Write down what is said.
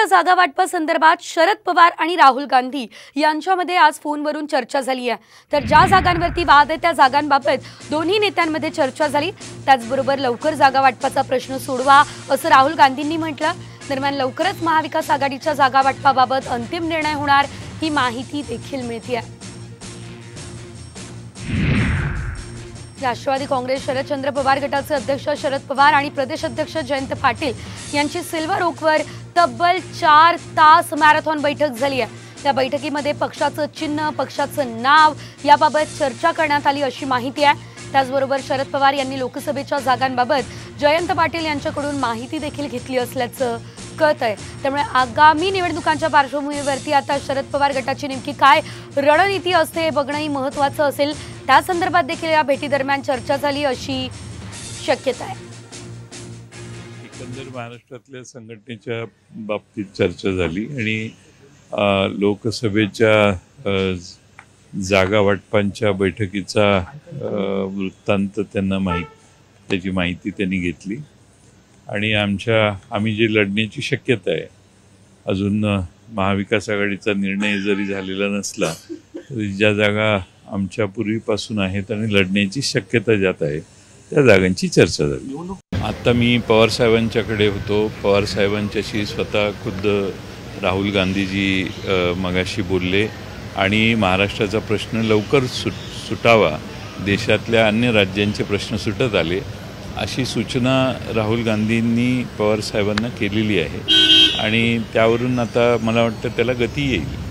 जागा वाटपासंदर्भात शरद पवार आणि राहुल गांधी यांच्यामध्ये आज फोनवरून चर्चा झाली आहे। तर ज्या जागांवरती वाद आहे त्या जागांबाबत दोन्ही नेत्यांमध्ये चर्चा झाली। त्याचबरोबर लवकर जागा वाटपाचा प्रश्न सोडवा असं राहुल गांधींनी म्हटलं। दरम्यान लवकरच महाविकास आघाडीच्या जागा वाटपाबाबत अंतिम निर्णय होणार ही माहिती देखील मिळते। राष्ट्रवादी काँग्रेस शरदचंद्र पवार गटाचे अध्यक्ष शरद पवार आणि प्रदेश अध्यक्ष जयंत पाटील यांची सिल्वर ओकवर तब्बल 4 तास मॅरेथॉन बैठक झाली आहे। त्या बैठकीमध्ये पक्षाचं चिन्ह, पक्षाचं नाव याबाबत चर्चा करण्यात आली अशी माहिती आहे। त्याचबरोबर शरद पवार यांनी लोकसभेच्या जागांबाबत जयंत पाटील यांच्याकडून माहिती देखील घेतली असल्याचं कळत आहे। त्यामुळे आगामी निवडणुकांच्या पार्श्वभूमीवरती आता शरद पवार गटाची नेमकी काय रणनीती असते हे बघणंही महत्त्वाचं असेल। त्या संदर्भात देखील या भेटीदरम्यान चर्चा झाली अशी शक्यता आहे। एकंदर महाराष्ट्रातल्या संघटनेच्या बाबतीत चर्चा झाली आणि लोकसभेच्या जागा वाटपांच्या बैठकीचा वृत्तांत त्यांना त्याची माहिती त्यांनी घेतली आणि आम्ही जे लढण्याची शक्यता आहे, अजून महाविकास आघाडीचा निर्णय जरी झालेला नसला तरी ज्या जागा आमच्या पूर्वीपासून आहेत आणि लढण्याची शक्यता ज्यात आहे त्या जागांची चर्चा झाली। आता मी पवार साहेबांच्याकडे होतो। पवार साहेबांच्याशी स्वतः खुद्द राहुल गांधीजी मगाशी बोलले आणि महाराष्ट्राचा प्रश्न लवकर सुटावा, देशातल्या अन्य राज्यांचे प्रश्न सुटत आले अशी सूचना राहुल गांधींनी पवार साहेबांना केलेली आहे आणि त्यावरून आता मला वाटतं त्याला गती येईल।